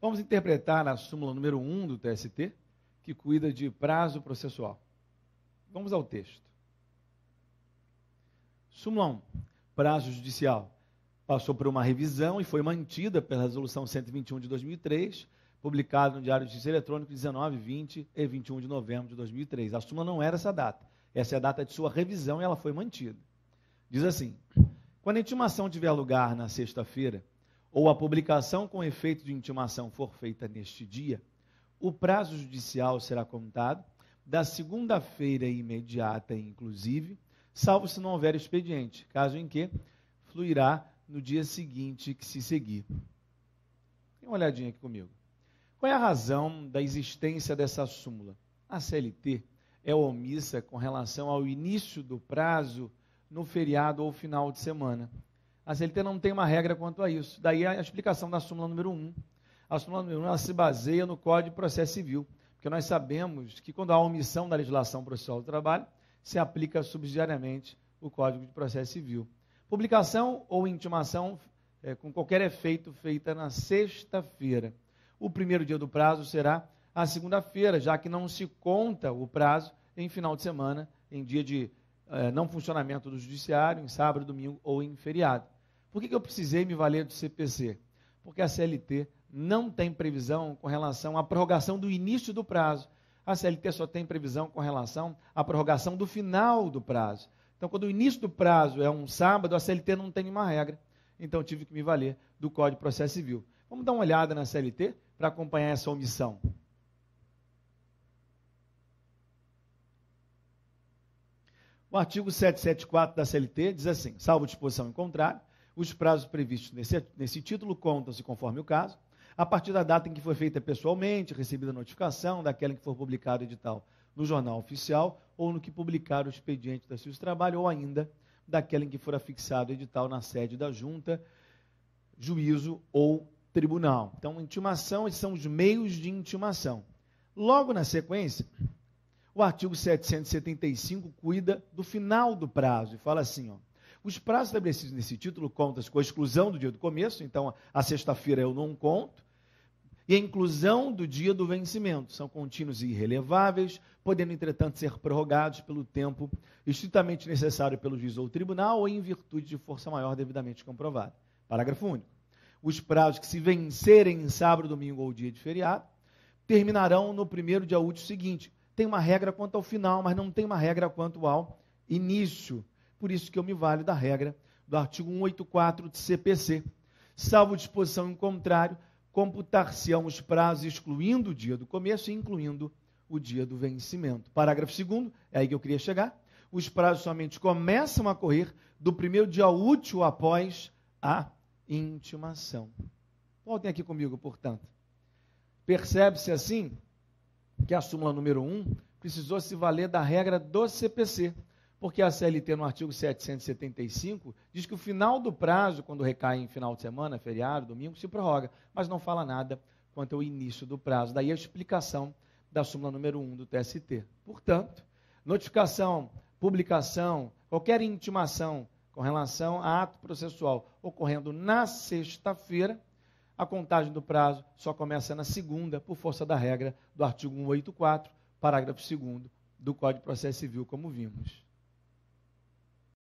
Vamos interpretar a súmula número 1 do TST, que cuida de prazo processual. Vamos ao texto. Súmula 1. Prazo judicial. Passou por uma revisão e foi mantida pela Resolução 121 de 2003, publicada no Diário de Justiça Eletrônico 19, 20 e 21 de novembro de 2003. A súmula não era essa data. Essa é a data de sua revisão e ela foi mantida. Diz assim: quando a intimação tiver lugar na sexta-feira, ou a publicação com efeito de intimação for feita neste dia, o prazo judicial será contado da segunda-feira imediata, inclusive, salvo se não houver expediente, caso em que fluirá no dia seguinte que se seguir. Dê uma olhadinha aqui comigo. Qual é a razão da existência dessa súmula? A CLT é omissa com relação ao início do prazo no feriado ou final de semana. A CLT não tem uma regra quanto a isso. Daí a explicação da súmula número 1. A súmula número 1 ela se baseia no Código de Processo Civil, porque nós sabemos que quando há omissão da legislação processual do trabalho, se aplica subsidiariamente o Código de Processo Civil. Publicação ou intimação com qualquer efeito feita na sexta-feira. O primeiro dia do prazo será a segunda-feira, já que não se conta o prazo em final de semana, em dia de não funcionamento do judiciário, em sábado, domingo ou em feriado. Por que eu precisei me valer do CPC? Porque a CLT não tem previsão com relação à prorrogação do início do prazo. A CLT só tem previsão com relação à prorrogação do final do prazo. Então, quando o início do prazo é um sábado, a CLT não tem nenhuma regra. Então, eu tive que me valer do Código de Processo Civil. Vamos dar uma olhada na CLT para acompanhar essa omissão. O artigo 774 da CLT diz assim: salvo disposição em contrário, os prazos previstos nesse título contam-se conforme o caso, a partir da data em que foi feita pessoalmente, recebida a notificação, daquela em que for publicado o edital no Jornal Oficial, ou no que publicar o expediente da Justiça do Trabalho, ou ainda daquela em que for afixado o edital na sede da Junta, juízo ou tribunal. Então, intimação, esses são os meios de intimação. Logo na sequência, o artigo 775 cuida do final do prazo e fala assim, ó: os prazos estabelecidos nesse título contam-se com a exclusão do dia do começo, então a sexta-feira eu não conto, e a inclusão do dia do vencimento. São contínuos e irreleváveis, podendo, entretanto, ser prorrogados pelo tempo estritamente necessário pelo juiz ou tribunal ou em virtude de força maior devidamente comprovada. Parágrafo único. Os prazos que se vencerem em sábado, domingo ou dia de feriado terminarão no primeiro dia útil seguinte. Tem uma regra quanto ao final, mas não tem uma regra quanto ao início. Por isso que eu me valho da regra do artigo 184 do CPC. Salvo disposição em contrário, computar-se-ão os prazos excluindo o dia do começo e incluindo o dia do vencimento. Parágrafo 2º, é aí que eu queria chegar. Os prazos somente começam a correr do primeiro dia útil após a intimação. Voltem aqui comigo, portanto. Percebe-se assim que a súmula número 1 precisou se valer da regra do CPC, porque a CLT, no artigo 775, diz que o final do prazo, quando recai em final de semana, feriado, domingo, se prorroga, mas não fala nada quanto ao início do prazo. Daí a explicação da súmula número 1 do TST. Portanto, notificação, publicação, qualquer intimação com relação a ato processual ocorrendo na sexta-feira, a contagem do prazo só começa na segunda, por força da regra do artigo 184, parágrafo 2º do Código de Processo Civil, como vimos.